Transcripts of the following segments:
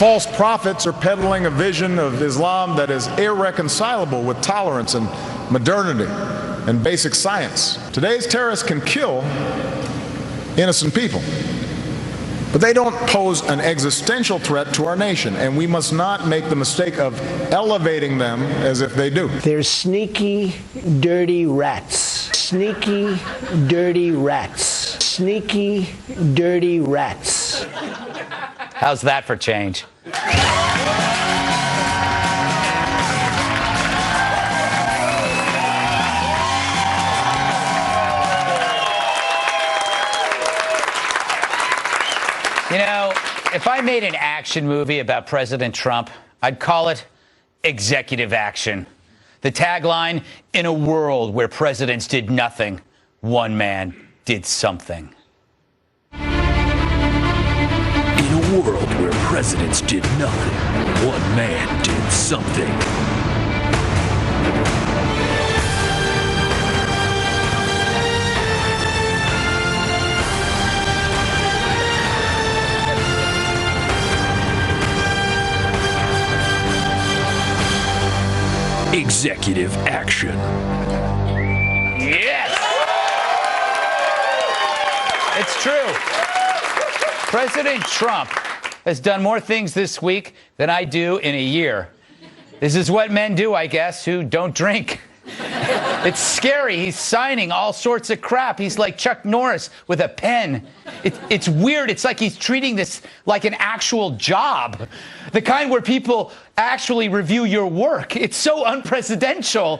false prophets are peddling a vision of Islam that is irreconcilable with tolerance and modernity and basic science. Today's terrorists can kill innocent people, but they don't pose an existential threat to our nation, and we must not make the mistake of elevating them as if they do. They're sneaky, dirty rats. Sneaky, dirty rats. Sneaky, dirty rats. How's that for change? You know, if I made an action movie about President Trump, I'd call it Executive Action. The tagline, in a world where presidents did nothing, one man did something. In a world where presidents did nothing, one man did something. Executive Action. Yes! It's true. President Trump has done more things this week than I do in a year. This is what men do, I guess, who don't drink. It's scary. He's signing all sorts of crap. He's like Chuck Norris with a pen. It's weird. It's like he's treating this like an actual job. The kind where people actually review your work. It's so unpresidential.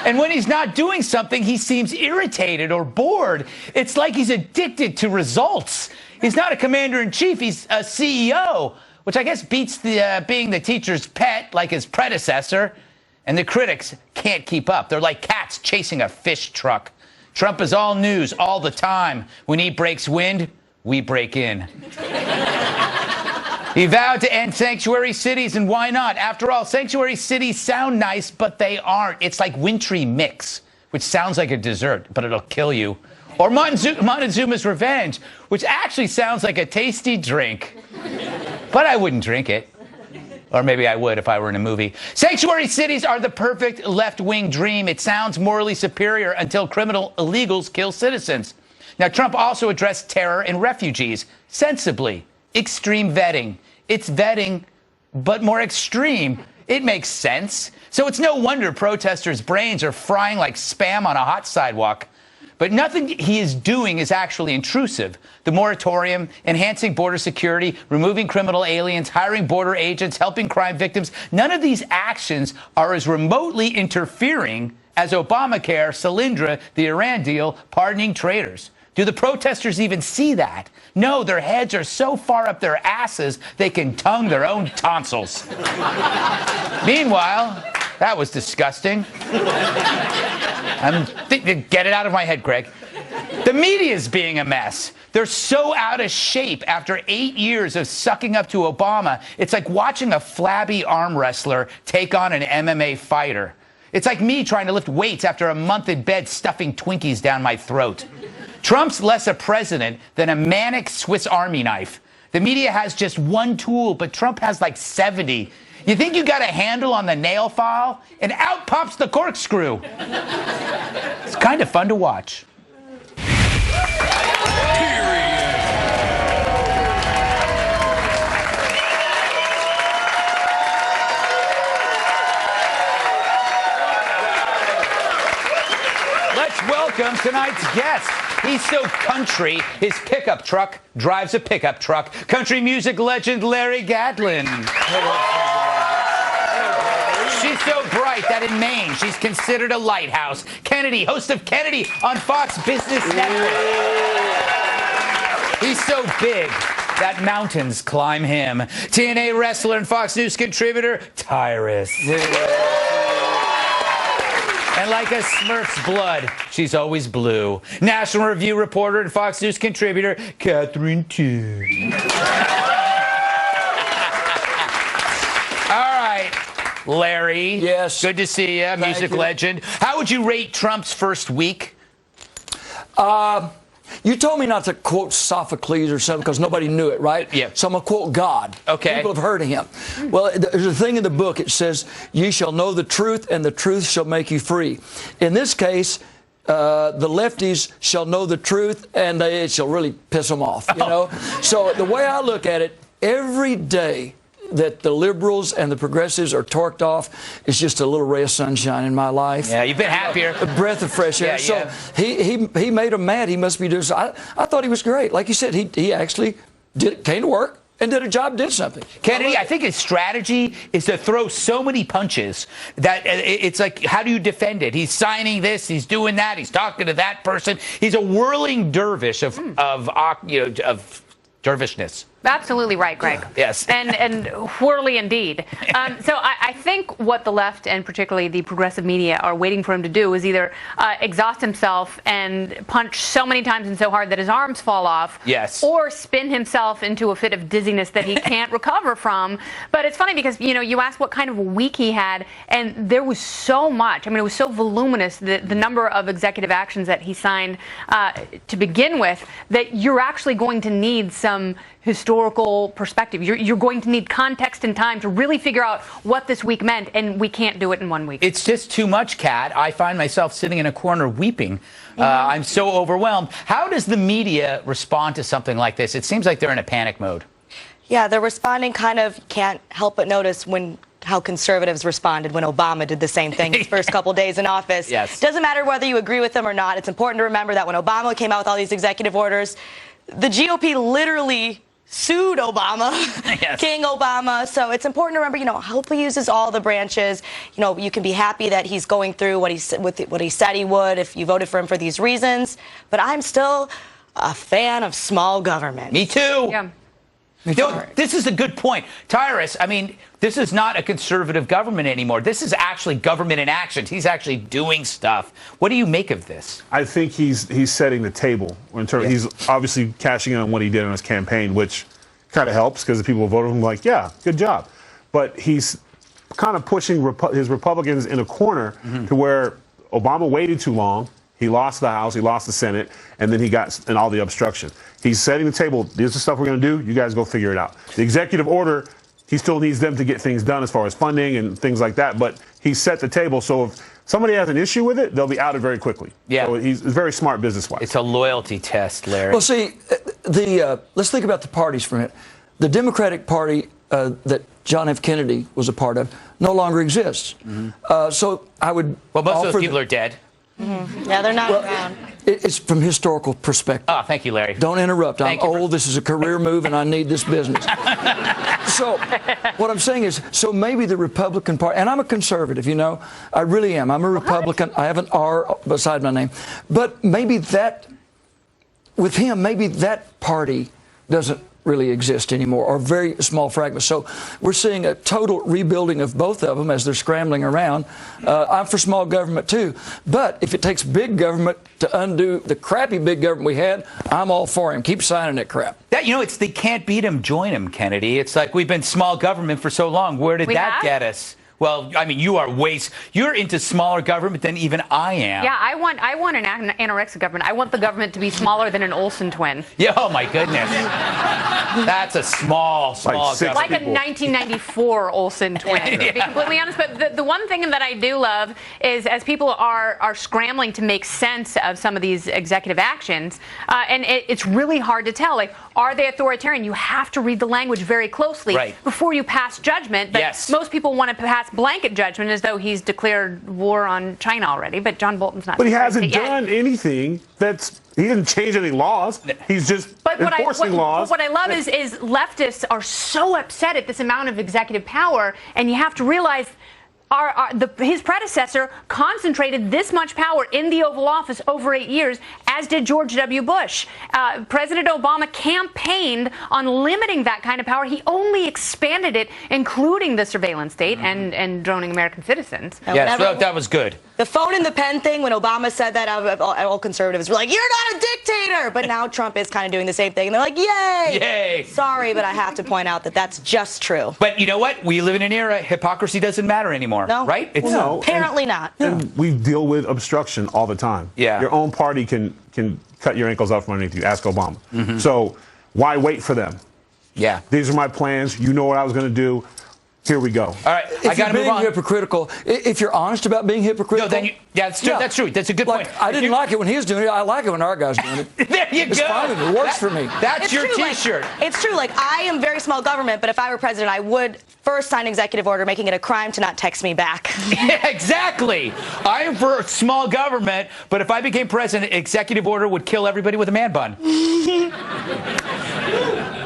And when he's not doing something, he seems irritated or bored. It's like he's addicted to results. He's not a commander-in-chief. He's a CEO, which I guess beats being the teacher's pet like his predecessor. And the critics can't keep up. They're like cats chasing a fish truck. Trump is all news all the time. When he breaks wind, we break in. He vowed to end sanctuary cities, and why not? After all, sanctuary cities sound nice, but they aren't. It's like wintry mix, which sounds like a dessert, but it'll kill you. Or Montezuma's Revenge, which actually sounds like a tasty drink. But I wouldn't drink it. Or maybe I would if I were in a movie. Sanctuary cities are the perfect left-wing dream. It sounds morally superior until criminal illegals kill citizens. Now, Trump also addressed terror and refugees sensibly. Extreme vetting. It's vetting, but more extreme. It makes sense. So it's no wonder protesters' brains are frying like spam on a hot sidewalk. But nothing he is doing is actually intrusive. The moratorium, enhancing border security, removing criminal aliens, hiring border agents, helping crime victims, none of these actions are as remotely interfering as Obamacare, Solyndra, the Iran deal, pardoning traitors. Do the protesters even see that? No, their heads are so far up their asses they can tongue their own tonsils. Meanwhile, that was disgusting. Get it out of my head, Greg. The media's being a mess. They're so out of shape after 8 years of sucking up to Obama. It's like watching a flabby arm wrestler take on an MMA fighter. It's like me trying to lift weights after a month in bed stuffing Twinkies down my throat. Trump's less a president than a manic Swiss Army knife. The media has just one tool, but Trump has like 70. You think you got a handle on the nail file, and out pops the corkscrew. It's kind of fun to watch. Let's welcome tonight's guest. He's so country, his pickup truck drives a pickup truck. Country music legend Larry Gatlin. She's so bright that in Maine, she's considered a lighthouse. Kennedy, host of Kennedy on Fox Business Network. He's so big that mountains climb him. TNA wrestler and Fox News contributor, Tyrus. And like a Smurf's blood, she's always blue. National Review reporter and Fox News contributor, Catherine Toon. All right, Larry. Yes. Good to see you, music legend. How would you rate Trump's first week? You told me not to quote Sophocles or something because nobody knew it, right? Yeah. So I'm going to quote God. Okay. People have heard of him. Well, there's a thing in the book. It says, "Ye shall know the truth, and the truth shall make you free." In this case, the lefties shall know the truth, and it shall really piss them off, you know? So the way I look at it, every day that the liberals and the progressives are torqued off is just a little ray of sunshine in my life. Yeah, you've been happier. A breath of fresh air. Yeah, so he made them mad. He must be doing so. I thought he was great. Like you said, he actually came to work and did a job, did something. Kennedy, I think his strategy is to throw so many punches that it's like, how do you defend it? He's signing this, he's doing that, he's talking to that person. He's a whirling dervish of dervishness. Absolutely right, Greg. Yes. And whirly indeed. So I think what the left and particularly the progressive media are waiting for him to do is either exhaust himself and punch so many times and so hard that his arms fall off. Yes. Or spin himself into a fit of dizziness that he can't recover from. But it's funny because, you asked what kind of a week he had, and there was so much. I mean, it was so voluminous, the number of executive actions that he signed to begin with, that you're actually going to need some historical perspective. You're going to need context and time to really figure out what this week meant, and we can't do it in 1 week. It's just too much, Kat. I find myself sitting in a corner weeping. I'm so overwhelmed. How does the media respond to something like this? It seems like they're in a panic mode. Yeah, they're responding can't help but notice how conservatives responded when Obama did the same thing his first couple days in office. Yes. Doesn't matter whether you agree with them or not. It's important to remember that when Obama came out with all these executive orders, the GOP literally sued Obama, yes. King Obama. So it's important to remember, hope he uses all the branches. You can be happy that he's going through what he said he would if you voted for him for these reasons. But I'm still a fan of small government. Me too. Yeah. This is a good point. Tyrus, I mean, this is not a conservative government anymore. This is actually government in action. He's actually doing stuff. What do you make of this? I think he's setting the table. He's obviously cashing in on what he did on his campaign, which kind of helps because the people who voted him like, yeah, good job. But he's kind of pushing his Republicans in a corner to where Obama waited too long. He lost the House, he lost the Senate, and then he got in all the obstruction. He's setting the table. This is the stuff we're going to do. You guys go figure it out. The executive order, he still needs them to get things done as far as funding and things like that. But he set the table. So if somebody has an issue with it, they'll be outed very quickly. Yeah. So he's very smart business-wise. It's a loyalty test, Larry. Well, see, let's think about the parties for a minute. The Democratic Party that John F. Kennedy was a part of no longer exists. So I would Well, most of offer those people are dead. Yeah, they're not around. It's from historical perspective. Oh, thank you, Larry. Don't interrupt. I'm Thank you. old. This is a career move, and I need this business. So what I'm saying is, so maybe the Republican Party, and I'm a conservative, I really am. I'm a Republican. I have an R beside my name. But maybe with him, maybe that party doesn't really exist anymore, or very small fragments. So we're seeing a total rebuilding of both of them as they're scrambling around. I'm for small government too, but if it takes big government to undo the crappy big government we had, I'm all for him. Keep signing that crap. It's they can't beat him, join him, Kennedy. It's like we've been small government for so long. Where did that get us? Well, I mean, you're into smaller government than even I am. Yeah, I want an anorexic government. I want the government to be smaller than an Olsen twin. Yeah, oh my goodness. That's a small government. Like a 1994 Olsen twin, to be completely honest. But the one thing that I do love is as people are scrambling to make sense of some of these executive actions, and it's really hard to tell. Like, are they authoritarian? You have to read the language very closely before you pass judgment. But most people want to pass blanket judgment as though he's declared war on China already. But John Bolton's not. But he hasn't done anything he didn't change any laws. He's just enforcing laws. What I love is leftists are so upset at this amount of executive power, and you have to realize his predecessor concentrated this much power in the Oval Office over 8 years, as did George W. Bush. President Obama campaigned on limiting that kind of power. He only expanded it, including the surveillance state and droning American citizens. Yes, that was good. The phone in the pen thing, when Obama said that, all conservatives were like, you're not a dictator! But now Trump is kind of doing the same thing. And they're like, yay! Yay! Sorry, but I have to point out that that's just true. But you know what? We live in an era, hypocrisy doesn't matter anymore. No. Right? Apparently not. And we deal with obstruction all the time. Yeah. Your own party can can cut your ankles out from underneath you. Ask Obama. So why wait for them? Yeah. These are my plans. You know what I was going to do. Here we go. All right, I got to move on. Hypocritical, if you're honest about being hypocritical, No, then that's true. That's true. That's a good point. I didn't like it when he was doing it. I like it when our guy's doing it. There you It's go. fine. It works for me. That's It's your true, T-shirt. It's true. Like, I am very small government, but if I were president, I would first sign an executive order making it a crime to not text me back. Exactly. I am for small government, but if I became president, executive order would kill everybody with a man bun.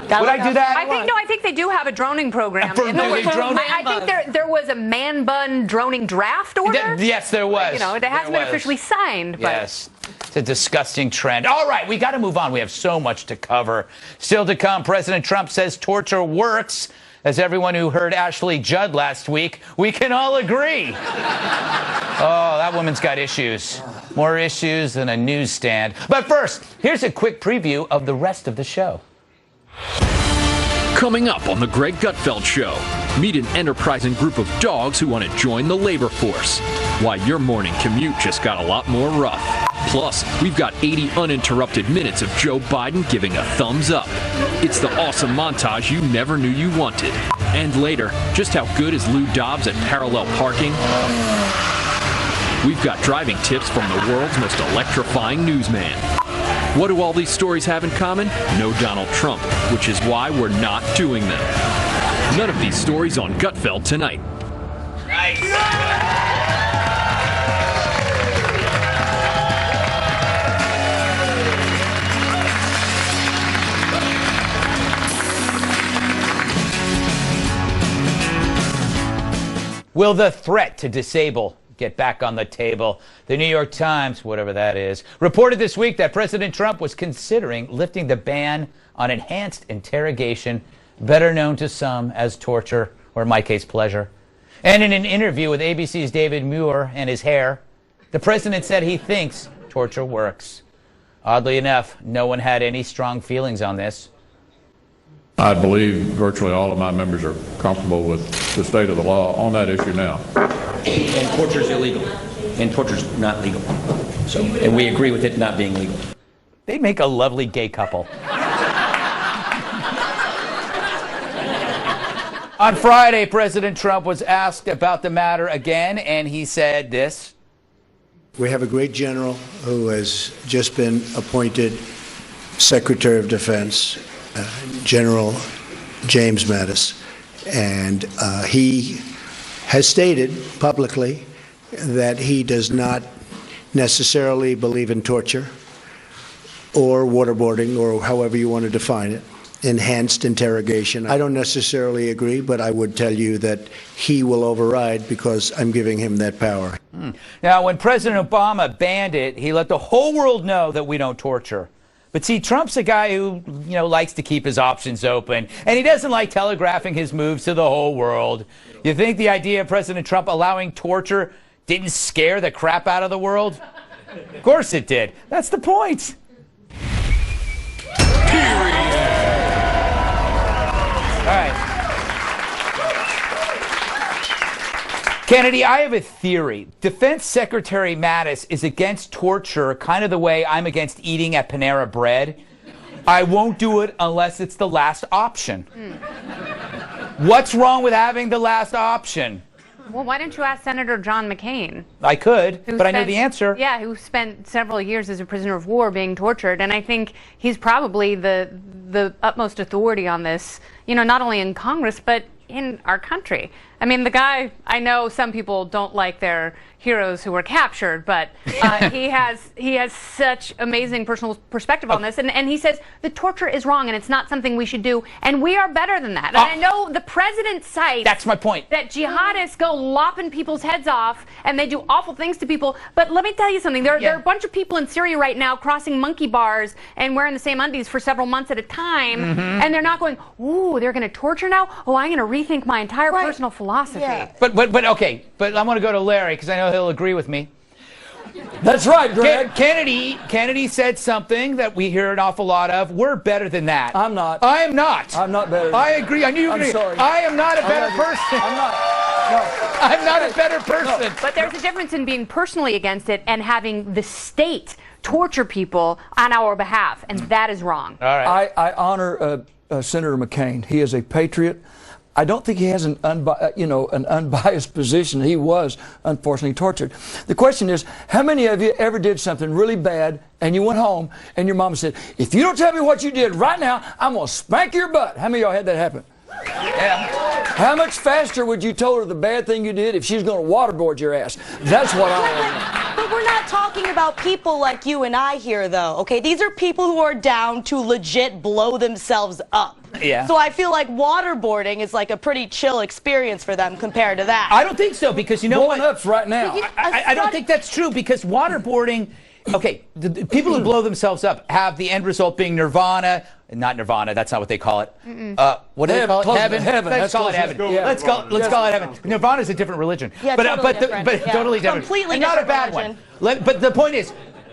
Would I do that? I think they do have a droning program. I think there was a man bun droning draft order. Yes, there was. You know, it hasn't been officially signed. But. Yes. It's a disgusting trend. All right, we got to move on. We have so much to cover. Still to come, President Trump says torture works. As everyone who heard Ashley Judd last week, we can all agree. Oh, that woman's got issues. More issues than a newsstand. But first, here's a quick preview of the rest of the show. Coming up on The Greg Gutfeld Show, meet an enterprising group of dogs who want to join the labor force. Why your morning commute just got a lot more rough. Plus, we've got 80 uninterrupted minutes of Joe Biden giving a thumbs up. It's the awesome montage you never knew you wanted. And later, just how good is Lou Dobbs at parallel parking? We've got driving tips from the world's most electrifying newsman. What do all these stories have in common? No Donald Trump, which is why we're not doing them. None of these stories on Gutfeld tonight. Will the threat to disable get back on the table? The New York Times, whatever that is, reported this week that President Trump was considering lifting the ban on enhanced interrogation, better known to some as torture, or in my case, pleasure. And in an interview with ABC's David Muir and his hair, the president said he thinks torture works. Oddly enough, no one had any strong feelings on this. I believe virtually all of my members are comfortable with the state of the law on that issue now. And torture is illegal. And torture is not legal. So, and we agree with it not being legal. They make a lovely gay couple. On Friday, President Trump was asked about the matter again, and he said this. We have a great general who has just been appointed Secretary of Defense, General James Mattis, and he has stated publicly that he does not necessarily believe in torture or waterboarding, or however you want to define it, enhanced interrogation. I don't necessarily agree, but I would tell you that he will override because I'm giving him that power. Now, when President Obama banned it, he let the whole world know that we don't torture. But see, Trump's a guy who, likes to keep his options open, and he doesn't like telegraphing his moves to the whole world. You think the idea of President Trump allowing torture didn't scare the crap out of the world? Of course it did. That's the point. All right. Kennedy, I have a theory. Defense Secretary Mattis is against torture kind of the way I'm against eating at Panera Bread. I won't do it unless it's the last option. What's wrong with having the last option? Well, why didn't you ask Senator John McCain? I could, but I knew the answer. Yeah, who spent several years as a prisoner of war being tortured, and I think he's probably the utmost authority on this, not only in Congress, but in our country. I mean, the guy, I know some people don't like their heroes who were captured, but he has such amazing personal perspective on this, and he says the torture is wrong and it's not something we should do, and we are better than that. And I know the president cites that's my point, that jihadists go lopping people's heads off and they do awful things to people, but let me tell you something. There are a bunch of people in Syria right now crossing monkey bars and wearing the same undies for several months at a time, and they're not going, ooh, they're going to torture now? Oh, I'm going to rethink my entire personal philosophy. Yeah. But okay, but I want to go to Larry because I know he'll agree with me. That's right, Greg. Kennedy said something that we hear an awful lot of. We're better than that. I'm not. I am not. I'm not better. I agree. I knew you were going to. I'm sorry. I am not a better person. I'm not. I'm not a better person. But there's a difference in being personally against it and having the state torture people on our behalf, and that is wrong. All right. I honor Senator McCain. He is a patriot. I don't think he has an unbiased position. He was unfortunately tortured. The question is, how many of you ever did something really bad and you went home and your mama said, if you don't tell me what you did right now, I'm going to spank your butt? How many of y'all had that happen? Yeah. How much faster would you tell her the bad thing you did if she was going to waterboard your ass? That's what I want to know. But we're not talking about people like you and I here, though, okay? These are people who are down to legit blow themselves up. Yeah. So I feel like waterboarding is like a pretty chill experience for them compared to that. I don't think so, because you know Blowing what? up's right now. I don't think that's true, because waterboarding, okay, the people who blow themselves up have the end result being nirvana. Not nirvana, that's not what they call it. What do they call it? Heaven. Let's Let's call it heaven. Let's call it heaven. Nirvana is a different religion. Yeah, totally different. Yeah. Totally different. Completely and not a different bad religion. one. But the point is,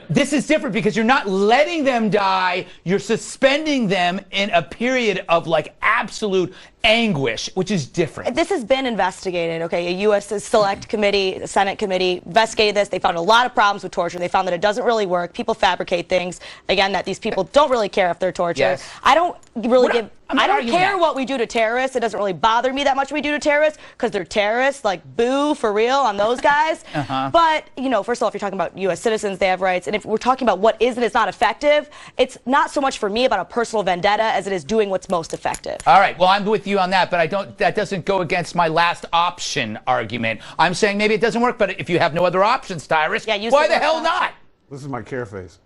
this is different because you're not letting them die. You're suspending them in a period of like absolute anguish, which is different. This has been investigated, okay? A U.S. Select Committee, a Senate committee investigated this. They found a lot of problems with torture. They found that it doesn't really work. People fabricate things. Again, that these people don't really care if they're tortured. Yes. I don't really I don't arguing care that. what we do to terrorists. It doesn't really bother me that much what we do to terrorists because they're terrorists. Like, boo, for real, on those guys. But, you know, first of all, if you're talking about U.S. citizens, they have rights. And if we're talking about what is and is not effective, it's not so much for me about a personal vendetta as it is doing what's most effective. All right, well, I'm with you on that, but that doesn't go against my last option argument. I'm saying maybe it doesn't work, but if you have no other options, Tyrus, why the hell not? This is my care face.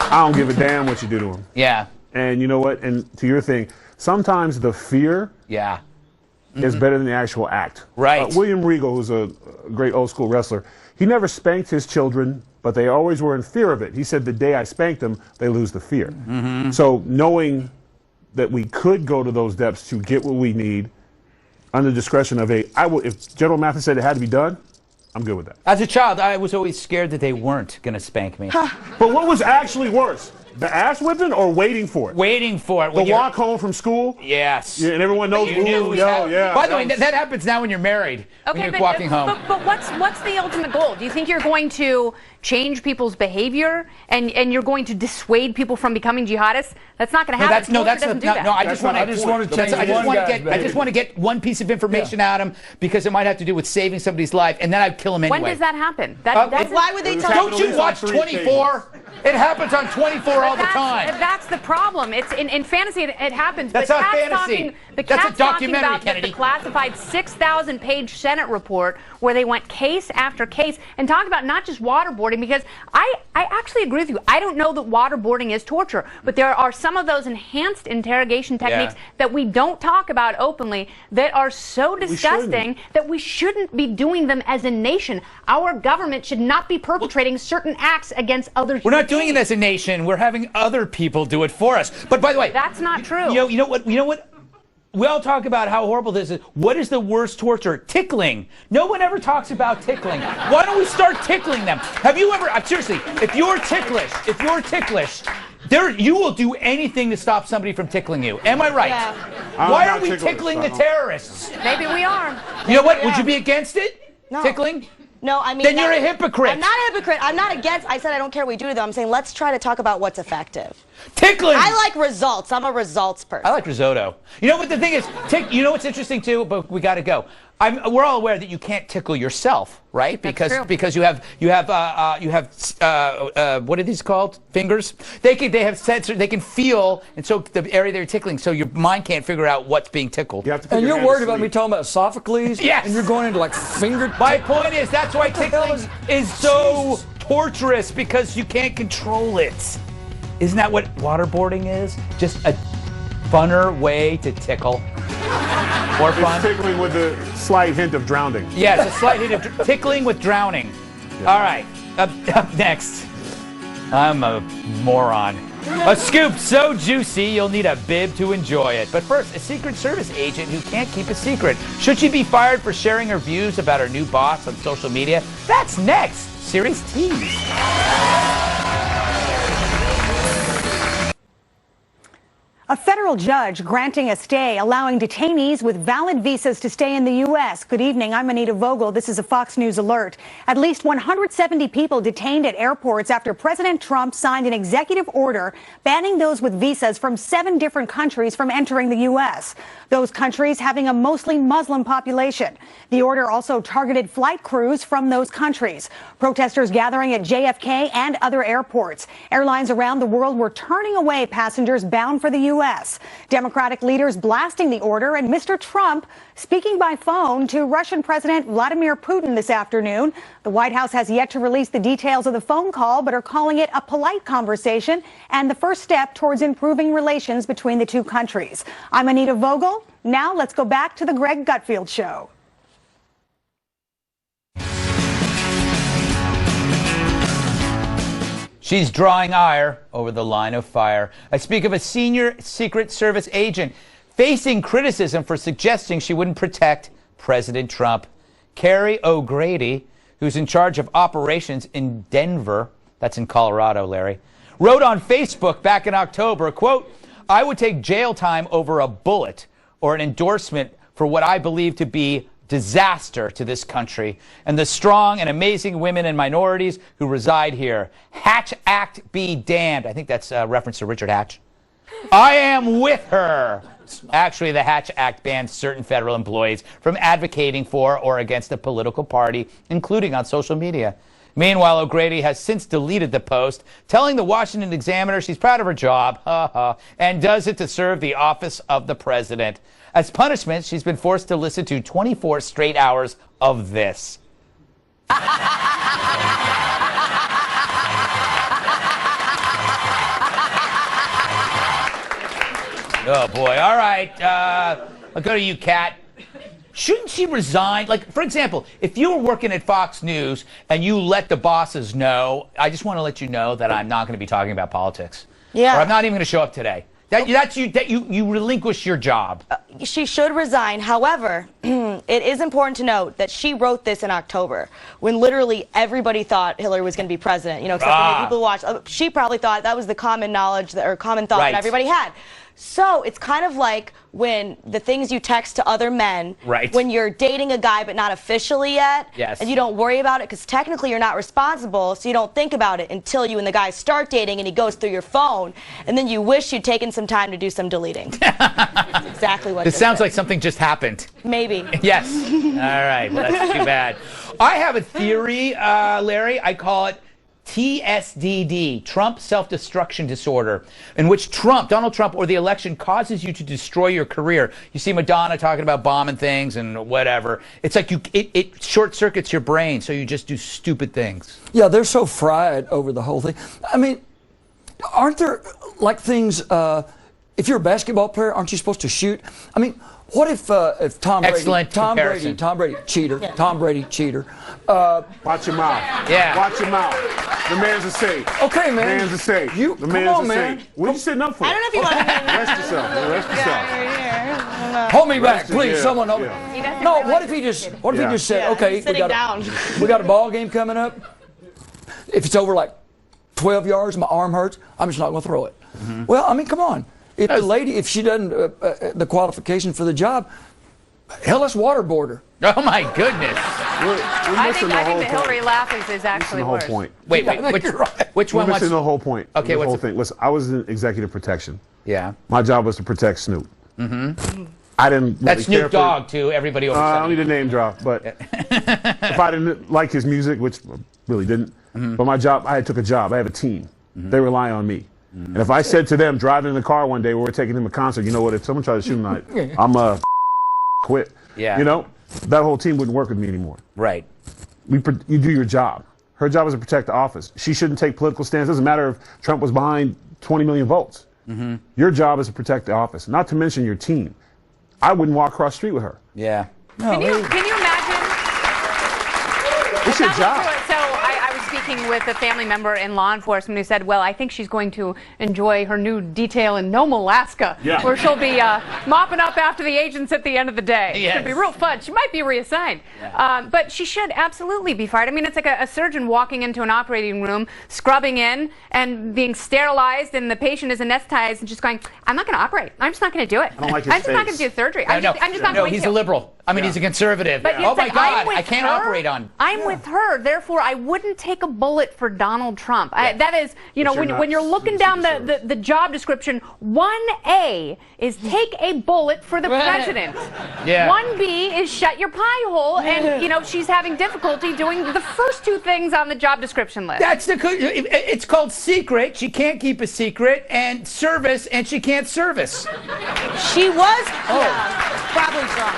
I don't give a damn what you do to him. Yeah. And you know what? And to your thing, sometimes the fear is better than the actual act. Right. William Regal, who's a great old school wrestler, he never spanked his children, but they always were in fear of it. He said the day I spanked them, they lose the fear. So knowing that we could go to those depths to get what we need under discretion of if General Mathis said it had to be done, I'm good with that. As a child, I was always scared that they weren't going to spank me. But what was actually worse? The ass whipping or waiting for it? Waiting for it. The walk home from school? Yes. Yeah, and everyone knows. You knew it was happening. Yeah. By the way, that happens now when you're married. Okay, when you're walking home. But what's the ultimate goal? Do you think you're going to change people's behavior and you're going to dissuade people from becoming jihadists? That's not going to happen. No, that's not. No, I just want to get one piece of information out of him because it might have to do with saving somebody's life, and then I'd kill him anyway. When does that happen? Why would they tell you? Don't you watch 24? It happens on 24 all the time. That's the problem. It's in fantasy. It happens. That's not fantasy. That's a documentary, Kennedy. The classified 6,000-page Senate report where they went case after case and talked about not just waterboarding, because I actually agree with you. I don't know that waterboarding is torture, but there are some of those enhanced interrogation techniques that we don't talk about openly that are so disgusting that we shouldn't be doing them as a nation. Our government should not be perpetrating certain acts against other human We're not doing it as a nation. We're having other people do it for us. But by the way, that's not true. You know what? We all talk about how horrible this is. What is the worst torture? Tickling. No one ever talks about tickling. Why don't we start tickling them? Have you ever, seriously, if you're ticklish, you will do anything to stop somebody from tickling you. Am I right? Yeah. Why are we tickling the terrorists? Maybe we are. You know what? Would you be against it? No. Tickling? No, I mean... Then you're a hypocrite. I'm not a hypocrite. I'm not against... I said I don't care what we do to them. I'm saying let's try to talk about what's effective. Tickling! I like results. I'm a results person. I like risotto. You know what the thing is? You know what's interesting too? But we got to go. We're all aware that you can't tickle yourself, right? Because you have what are these called? Fingers. They have sensor. They can feel, and so the area they're tickling. So your mind can't figure out what's being tickled. And you're worried about me talking about Sophocles? Yes. And you're going into like finger. My point is that's why tickling is so torturous, because you can't control it. Isn't that what waterboarding is? Just a funner way to tickle. More fun. It's tickling with a slight hint of drowning. Yes, a slight hint of tickling with drowning. Yeah. All right, up next. I'm a moron. A scoop so juicy you'll need a bib to enjoy it. But first, a Secret Service agent who can't keep a secret. Should she be fired for sharing her views about her new boss on social media? That's next. Series Tease. A federal judge granting a stay allowing detainees with valid visas to stay in the U.S. Good evening. I'm Anita Vogel. This is a Fox News alert. At least 170 people detained at airports after President Trump signed an executive order banning those with visas from 7 different countries from entering the U.S. Those countries having a mostly Muslim population. The order also targeted flight crews from those countries. Protesters gathering at JFK and other airports. Airlines around the world were turning away passengers bound for the U.S. Democratic leaders blasting the order, and Mr. Trump speaking by phone to Russian President Vladimir Putin this afternoon. The White House has yet to release the details of the phone call, but are calling it a polite conversation and the first step towards improving relations between the two countries. I'm Anita Vogel. Now let's go back to the Greg Gutfeld Show. She's drawing ire over the line of fire. I speak of a senior Secret Service agent facing criticism for suggesting she wouldn't protect President Trump. Carrie O'Grady, who's in charge of operations in Denver, that's in Colorado, Larry, wrote on Facebook back in October, quote, "I would take jail time over a bullet or an endorsement for what I believe to be disaster to this country and the strong and amazing women and minorities who reside here. Hatch Act be damned." I think that's a reference to Richard Hatch. "I am with her." Actually, the Hatch Act bans certain federal employees from advocating for or against a political party, including on social media. Meanwhile, O'Grady has since deleted the post, telling the Washington Examiner she's proud of her job, and does it to serve the office of the president. As punishment, she's been forced to listen to 24 straight hours of this. Oh, boy. All right. I'll go to you, Kat. Shouldn't she resign? Like, for example, if you were working at Fox News and you let the bosses know, I just want to let you know that I'm not going to be talking about politics. Yeah. Or I'm not even going to show up today. You relinquish your job. She should resign. However, it is important to note that she wrote this in October when literally everybody thought Hillary was going to be president. You know, except for the people who watched. She probably thought that was the common knowledge or common thought that everybody had. So it's kind of like when the things you text to other men, when you're dating a guy but not officially yet, and you don't worry about it because technically you're not responsible, so you don't think about it until you and the guy start dating and he goes through your phone, and then you wish you'd taken some time to do some deleting. That's exactly what this sounds like something just happened. Maybe. Yes. All right. Well, that's too bad. I have a theory, Larry. I call it TSDD, Trump Self-Destruction Disorder, in which Donald Trump, or the election causes you to destroy your career. You see Madonna talking about bombing things and whatever. It's like it short-circuits your brain, so you just do stupid things. Yeah, they're so fried over the whole thing. I mean, aren't there, like, things, if you're a basketball player, aren't you supposed to shoot? I mean, what if Tom Brady, cheater, Tom Brady, cheater. Watch your mouth. Yeah. Watch your mouth. The man's a saint. Okay, man. The man's a saint. The man's a saint. What are you sitting up for? I don't know if you want to Rest yourself. Rest yourself. Hold me back, please. Someone hold me. No, what if he just said, okay, we got a ball game coming up. If it's over like 12 yards, my arm hurts, I'm just not going to throw it. Well, I mean, come on. If the lady, if she doesn't, the qualification for the job, hell, let's waterboard her. Oh, my goodness. I think the Hillary laugh is actually worse. The whole point. Wait, which one? We're missing the whole point. Okay, the whole thing. Listen, I was in executive protection. Yeah. My job was to protect Snoop. I didn't. That's Snoop Dogg to everybody over. I don't need a name drop, but if I didn't like his music, which I really didn't, but my job, I took a job. I have a team. They rely on me. And if I said to them, driving in the car one day, we were taking them to a concert, you know what? If someone tried to shoot me, I'm quit. Yeah. You know, that whole team wouldn't work with me anymore. Right. You do your job. Her job is to protect the office. She shouldn't take political stands. It doesn't matter if Trump was behind 20 million votes. Your job is to protect the office, not to mention your team. I wouldn't walk across the street with her. Yeah. Can you imagine? It's your job. So I was speaking talking with a family member in law enforcement who said, well, I think she's going to enjoy her new detail in Nome, Alaska, where she'll be mopping up after the agents at the end of the day. It's going to be real fun. She might be reassigned. But she should absolutely be fired. I mean, it's like a surgeon walking into an operating room, scrubbing in, and being sterilized, and the patient is anesthetized and just going, I'm not going to operate. I'm just not going to do it. I don't like his I'm just not going to do surgery. I'm just not going to. No, he's a liberal. I mean, he's a conservative. But oh, my like, God, I can't operate on. I'm with her. Therefore, I wouldn't take a bullet for Donald Trump. That is, you know, when you're looking down the job description, 1A is take a bullet for the president. 1B is shut your pie hole. And, you know, she's having difficulty doing the first two things on the job description list. It's called secret. She can't keep a secret. And service, and she can't service. She was probably drunk.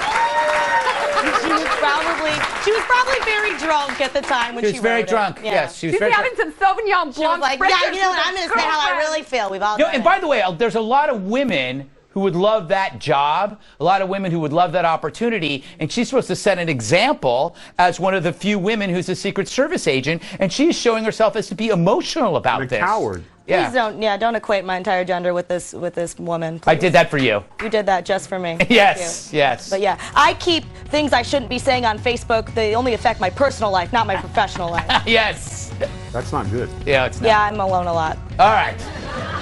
She was probably very drunk at the time when she was very wrote drunk. It. Yes, she was She's very having some Sauvignon Blanc. She was like, yeah, you know what? I'm going to say how I really feel. We've all done and by the way, there's a lot of women who would love that job, a lot of women who would love that opportunity, and she's supposed to set an example as one of the few women who's a Secret Service agent, and she's showing herself as to be emotional about this. A coward. Please don't equate my entire gender with this woman. Please. I did that for you. You did that just for me. Yes, yes. But yeah, I keep things I shouldn't be saying on Facebook. They only affect my personal life, not my professional life. Yes. That's not good. Yeah, it's not. Yeah, I'm alone a lot. All right.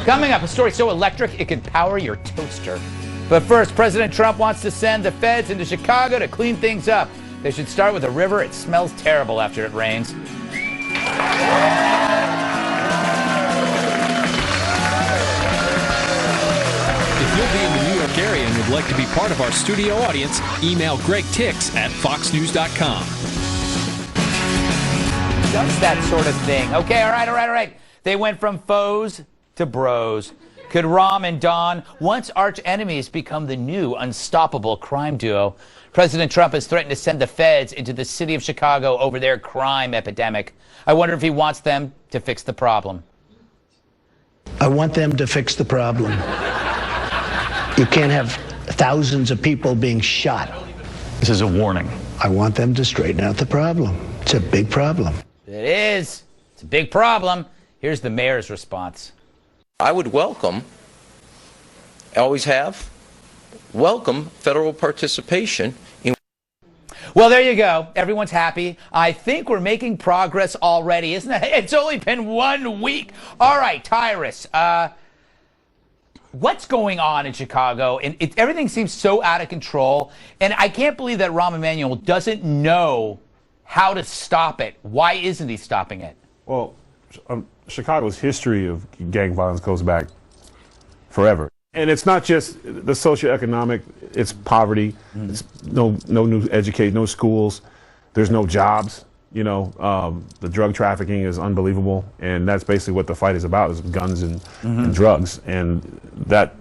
Coming up, a story so electric it can power your toaster. But first, President Trump wants to send the feds into Chicago to clean things up. They should start with a river. It smells terrible after it rains. If you'll be in the New York area and would like to be part of our studio audience, email Greg Tix at foxnews.com. Just that sort of thing. Okay, all right. They went from foes to bros. Could Rahm and Don, once arch enemies, become the new unstoppable crime duo? President Trump has threatened to send the feds into the city of Chicago over their crime epidemic. I wonder if he wants them to fix the problem. I want them to fix the problem. You can't have thousands of people being shot. This is a warning. I want them to straighten out the problem. It's a big problem. It is. It's a big problem. Here's the mayor's response. I would welcome, always have, welcome federal participation in. Well, there you go. Everyone's happy. I think we're making progress already, isn't it? It's only been 1 week. All right, Tyrus. What's going on in Chicago? And everything seems so out of control. And I can't believe that Rahm Emanuel doesn't know how to stop it. Why isn't he stopping it? Well, Chicago's history of gang violence goes back forever. And it's not just the socioeconomic, it's poverty. It's no new education, no schools. There's no jobs. You know, the drug trafficking is unbelievable. And that's basically what the fight is about, is guns and drugs. And that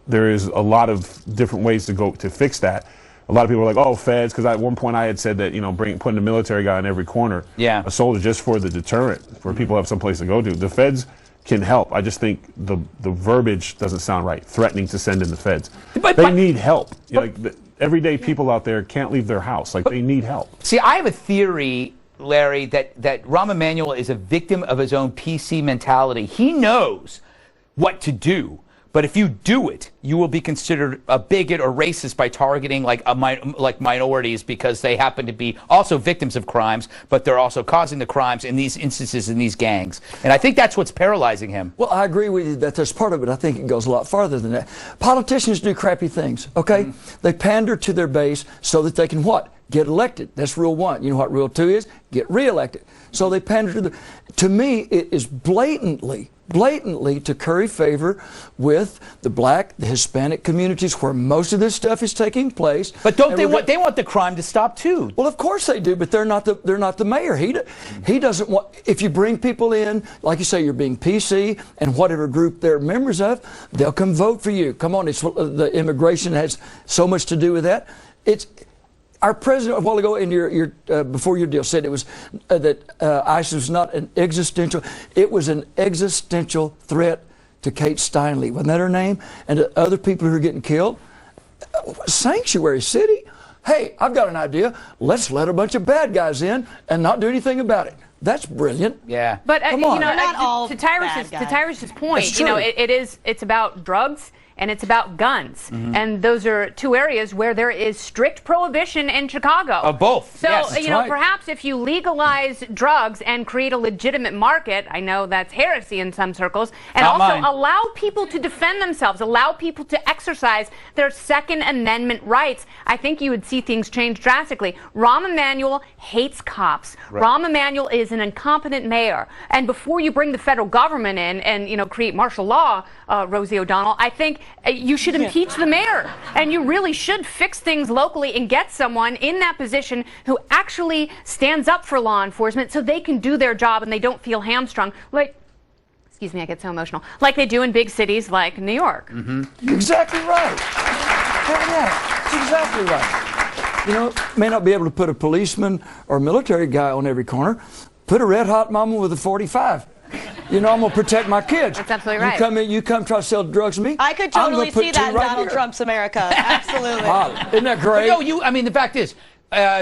there is a lot of different ways to go to fix that. A lot of people are like, oh, feds, because at one point I had said that, you know, putting a military guy in every corner, a soldier, just for the deterrent, for people to have someplace to go to. The feds can help. I just think the verbiage doesn't sound right, threatening to send in the feds. They need help. Everyday people out there can't leave their house. They need help. See, I have a theory, Larry, that Rahm Emanuel is a victim of his own PC mentality. He knows what to do. But if you do it, you will be considered a bigot or racist by targeting like minorities because they happen to be also victims of crimes, but they're also causing the crimes in these instances in these gangs. And I think that's what's paralyzing him. Well, I agree with you that there's part of it. I think it goes a lot farther than that. Politicians do crappy things, okay? They pander to their base so that they can what? Get elected. That's rule one. You know what rule two is? Get reelected. So they pander to me, it is blatantly to curry favor with the black, the Hispanic communities where most of this stuff is taking place. But don't they want the crime to stop too? Well, of course they do, but they're not the mayor. He doesn't want. If you bring people in, like you say, you're being PC, and whatever group they're members of, they'll come vote for you. Come on, the immigration has so much to do with that. Our president a while ago in your before your deal said it was that ISIS was not an existential. It was an existential threat to Kate Steinle. Wasn't that her name? And to other people who are getting killed. Sanctuary city. Hey, I've got an idea. Let's let a bunch of bad guys in and not do anything about it. That's brilliant. Yeah. But Come on. Not all to bad Tyrus's point, That's you know, true. it's about drugs and it's about guns, and those are two areas where there is strict prohibition in Chicago. Of both. So Yes, that's you know, right. perhaps if you legalize drugs and create a legitimate market, I know that's heresy in some circles, and Not also mine. allow people to defend themselves, allow people to exercise their Second Amendment rights, I think you would see things change drastically. Rahm Emanuel hates cops. Right. Rahm Emanuel is an incompetent mayor, and before you bring the federal government in and create martial law, Rosie O'Donnell, I think you should impeach the mayor, and you really should fix things locally and get someone in that position who actually stands up for law enforcement so they can do their job and they don't feel hamstrung. Like, excuse me, I get so emotional. Like they do in big cities like New York. Exactly right. Yeah, that's exactly right. You know, may not be able to put a policeman or military guy on every corner. Put a red hot mama with a 45. You know, I'm gonna protect my kids. That's absolutely right. You come in, you come try to sell drugs to me. I could I'm totally gonna put see two that in right Donald here. Trump's America. Absolutely. Wow, isn't that great? No, I mean, the fact is,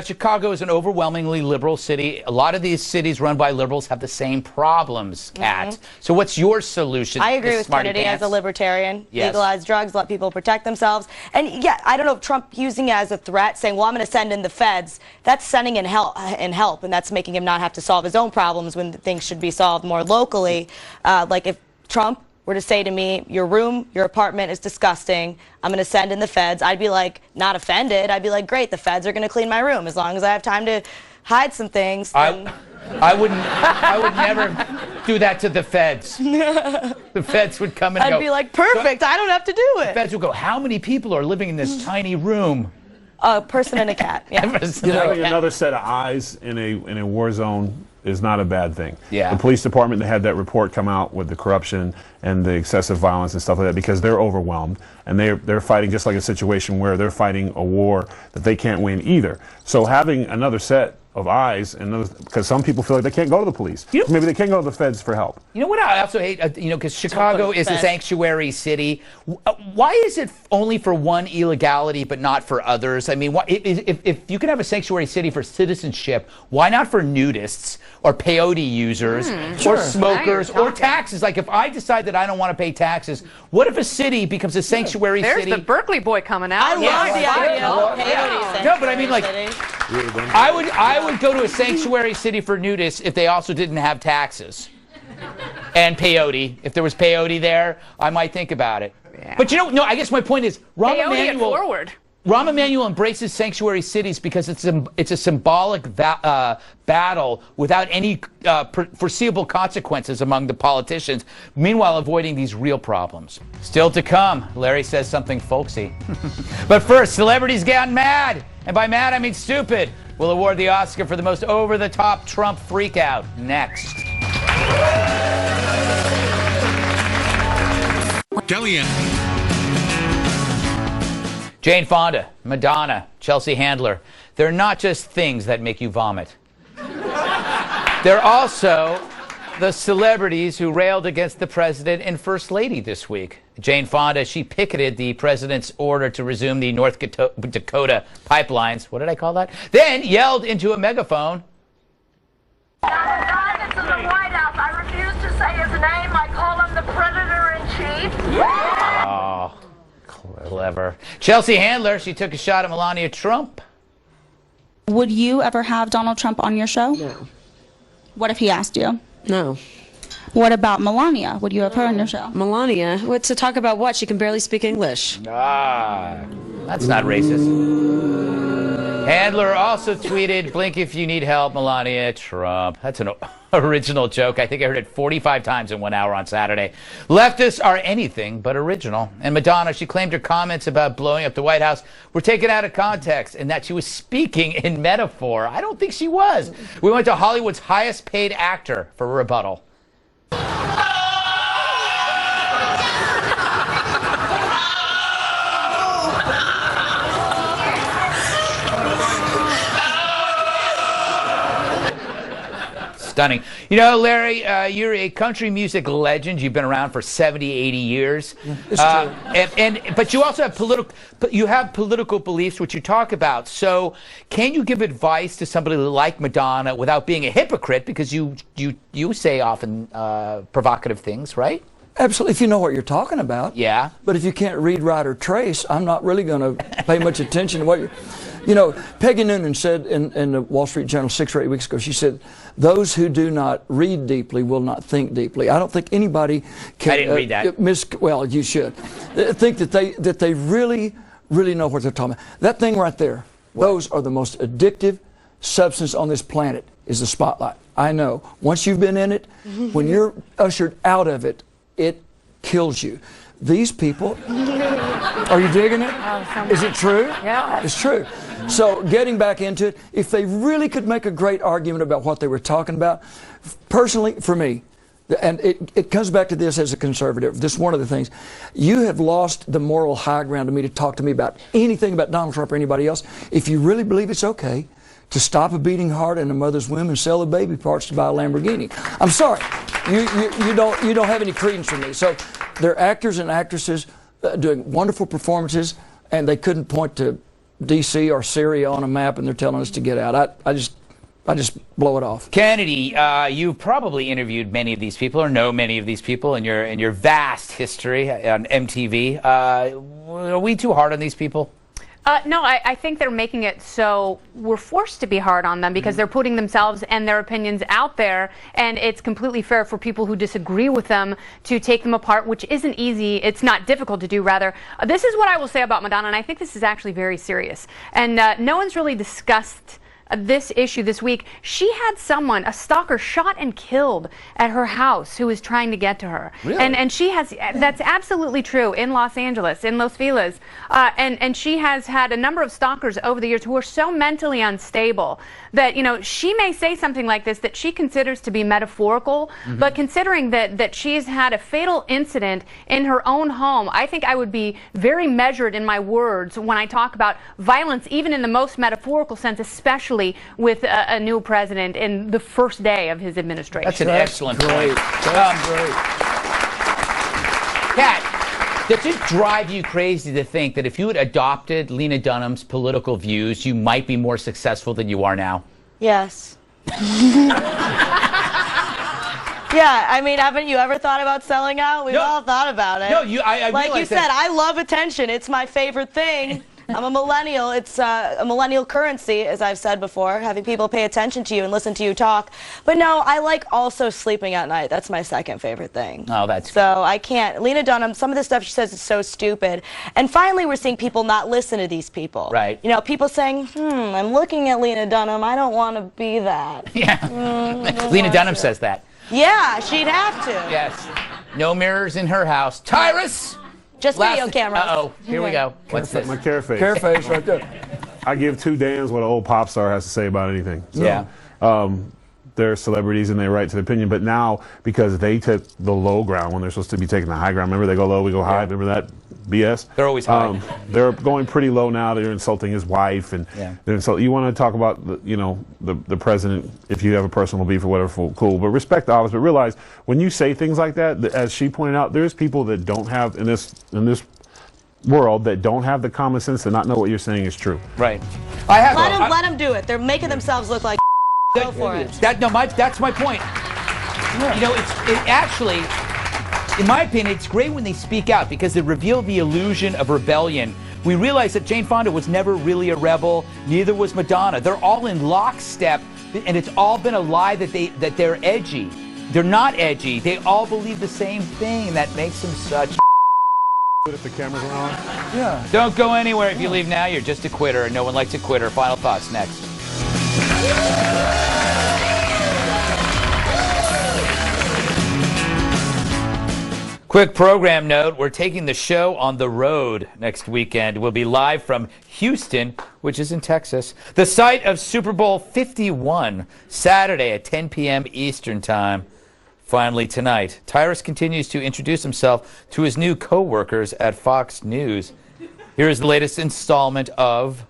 Chicago is an overwhelmingly liberal city. A lot of these cities run by liberals have the same problems, Kat. So what's your solution? I agree Miss with Smarty Kennedy as Pants? a libertarian. Yes. Legalize drugs, let people protect themselves. And yeah, I don't know if Trump using it as a threat, saying, well, I'm going to send in the feds, that's sending in help, and that's making him not have to solve his own problems when things should be solved more locally. Like if Trump were to say to me, your room, your apartment is disgusting, I'm going to send in the feds, I'd be like, not offended. I'd be like, great, the feds are going to clean my room as long as I have time to hide some things. Then... I would never do that to the feds. The feds would come and go. I'd be like, perfect, I don't have to do The it. feds would go, how many people are living in this tiny room? A person and a cat. Yeah. Having another set of eyes in a war zone is not a bad thing. Yeah. The police department, they had that report come out with the corruption and the excessive violence and stuff like that because they're overwhelmed and they're fighting just like a situation where they're fighting a war that they can't win either. So having another set of eyes, and because some people feel like they can't go to the police. Maybe they can't go to the feds for help. You know what I also hate? Because Chicago is a sanctuary city. Why is it only for one illegality but not for others? I mean, if you can have a sanctuary city for citizenship, why not for nudists or peyote users or smokers or taxes? Like if I decide that I don't want to pay taxes, what if a city becomes a sanctuary There's city? the Berkeley boy coming out. I love the idea of peyote. No, but I mean, like, I would go to a sanctuary city for nudists if they also didn't have taxes and peyote. If there was peyote there, I might think about it. Yeah. But no, I guess my point is Rahm Emanuel embraces sanctuary cities because it's a symbolic battle without any foreseeable consequences among the politicians, meanwhile avoiding these real problems. Still to come, Larry says something folksy. But first, celebrities gone mad. And by mad, I mean stupid. We'll award the Oscar for the most over-the-top Trump freakout next. Kellyanne. Jane Fonda, Madonna, Chelsea Handler. They're not just things that make you vomit. They're also the celebrities who railed against the president and first lady this week. Jane Fonda, she picketed the president's order to resume the North Dakota pipelines. What did I call that? Then yelled into a megaphone. Now, the guy that's in the White House, I refuse to say his name. I call him the Predator-in-Chief. Oh, clever. Chelsea Handler, she took a shot at Melania Trump. Would you ever have Donald Trump on your show? No. What if he asked you? No. What about Melania? Would you have her on your show? Melania? What, to talk about what? She can barely speak English. Ah, that's not racist. Handler also tweeted, blink if you need help, Melania Trump. That's an original joke. I think I heard it 45 times in 1 hour on Saturday. Leftists are anything but original. And Madonna, she claimed her comments about blowing up the White House were taken out of context and that she was speaking in metaphor. I don't think she was. We went to Hollywood's highest paid actor for a rebuttal. Stunning. You know, Larry, you're a country music legend. You've been around for 70, 80 years. It's true. But you also have political beliefs, which you talk about. So can you give advice to somebody like Madonna without being a hypocrite? Because you say often provocative things, right? Absolutely, if you know what you're talking about. Yeah. But if you can't read, write, or trace, I'm not really going to pay much attention to what you're... You know, Peggy Noonan said in the Wall Street Journal 6 or 8 weeks ago, she said, those who do not read deeply will not think deeply. I don't think anybody can... I didn't read that. Well, you should. Think that they really, really know what they're talking about. That thing right there, those are the most addictive substance on this planet, is the spotlight. I know. Once you've been in it, when you're ushered out of it, it kills you. These people, are you digging it? Is it true? Yeah. It's true. So getting back into it, if they really could make a great argument about what they were talking about, personally, for me, and it comes back to this as a conservative, this is one of the things, you have lost the moral high ground to me to talk to me about anything about Donald Trump or anybody else. If you really believe it's okay to stop a beating heart in a mother's womb and sell the baby parts to buy a Lamborghini, I'm sorry. You don't have any credence for me. So they're actors and actresses doing wonderful performances, and they couldn't point to D.C. or Syria on a map, and they're telling us to get out. I just blow it off. Kennedy, you've probably interviewed many of these people or know many of these people in your vast history on MTV. Are we too hard on these people? No, I think they're making it so we're forced to be hard on them because they're putting themselves and their opinions out there, and it's completely fair for people who disagree with them to take them apart, which isn't easy. It's not difficult to do, rather. This is what I will say about Madonna, and I think this is actually very serious. And no one's really discussed this issue this week. She had someone, a stalker, shot and killed at her house who was trying to get to her. Really? And she has, that's absolutely true, in Los Angeles, in Los Feliz. And she has had a number of stalkers over the years who are so mentally unstable that, you know, she may say something like this that she considers to be metaphorical, but considering that she's had a fatal incident in her own home, I think I would be very measured in my words when I talk about violence, even in the most metaphorical sense, especially with a new president in the first day of his administration. That's an excellent point. That's great. Kat, does it drive you crazy to think that if you had adopted Lena Dunham's political views, you might be more successful than you are now? Yes. Yeah, I mean, haven't you ever thought about selling out? We've all thought about it. No, I like you said, that. I love attention. It's my favorite thing. I'm a millennial. It's a millennial currency, as I've said before, having people pay attention to you and listen to you talk. But no, I like also sleeping at night. That's my second favorite thing. Oh, that's so I can't. Lena Dunham, some of the stuff she says is so stupid. And finally, we're seeing people not listen to these people. Right. You know, people saying, I'm looking at Lena Dunham. I don't want to be that. Yeah. Lena Dunham says that. Yeah, she'd have to. Yes. No mirrors in her house. Tyrus! Just video cameras. Uh-oh. Here we go. What's this? My care face. Care face right there. I give two damns what an old pop star has to say about anything. So, yeah. They're celebrities and they right to the opinion, but now because they took the low ground when they're supposed to be taking the high ground. Remember, they go low, we go high. Remember that BS? They're always high. They're going pretty low now. They're insulting his wife, and they're insulting. You want to talk about the president? If you have a personal beef or whatever, cool. But respect the office. But realize when you say things like that, as she pointed out, there's people that don't have in this world that don't have the common sense to not know what you're saying is true. Right. Let them do it. They're making themselves look like. Go for it. That's my point. Yeah. You know, it actually, in my opinion, it's great when they speak out because they reveal the illusion of rebellion. We realize that Jane Fonda was never really a rebel. Neither was Madonna. They're all in lockstep, and it's all been a lie that they're edgy. They're not edgy. They all believe the same thing, and that makes them such. If the cameras are on. Yeah. Don't go anywhere. If you leave now, you're just a quitter, and no one likes a quitter. Final thoughts next. Quick program note, we're taking the show on the road next weekend. We'll be live from Houston, which is in Texas, the site of Super Bowl 51, Saturday at 10 p.m. Eastern Time. Finally tonight, Tyrus continues to introduce himself to his new co-workers at Fox News. Here is the latest installment of...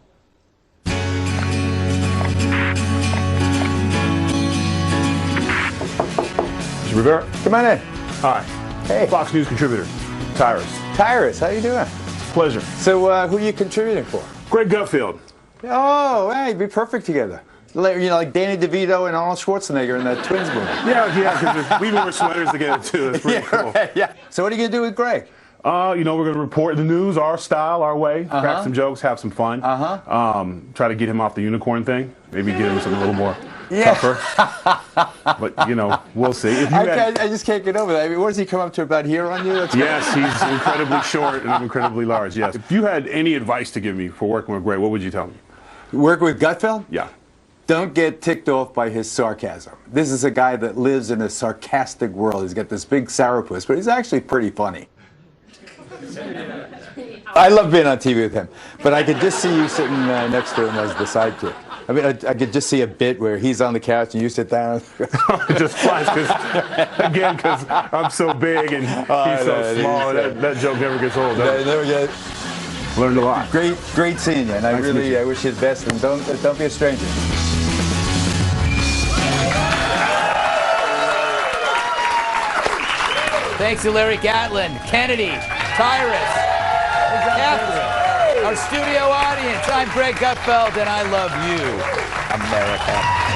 Mr. Rivera. Come on in. Hi. Hey. Fox News contributor, Tyrus. Tyrus, how you doing? Pleasure. So, who are you contributing for? Greg Gutfeld. Oh, hey, you'd be perfect together. You know, like Danny DeVito and Arnold Schwarzenegger in that Twins movie. Yeah, because we even wear sweaters together, too. That's pretty cool. Right, yeah. So what are you going to do with Greg? You know, we're going to report the news, our style, our way, crack some jokes, have some fun. Try to get him off the unicorn thing. Maybe get him something a little more tougher. But, you know, we'll see. If you I just can't get over that. I mean, what does he come up to about here on you? Yes, he's incredibly short and I'm incredibly large, yes. If you had any advice to give me for working with Greg, what would you tell me? Work with Gutfeld? Yeah. Don't get ticked off by his sarcasm. This is a guy that lives in a sarcastic world. He's got this big sourpuss, but he's actually pretty funny. I love being on TV with him, but I could just see you sitting next to him as the sidekick. I mean, I could just see a bit where he's on the couch and you sit down. Just flies, because I'm so big and he's so small. That joke never gets old, does it? Never get. Learned a lot. Great seeing you, and I wish you the best. And don't be a stranger. Thanks to Larry Gatlin, Kennedy, Tyrus, Catherine, our studio audience. I'm Greg Gutfeld, and I love you, America.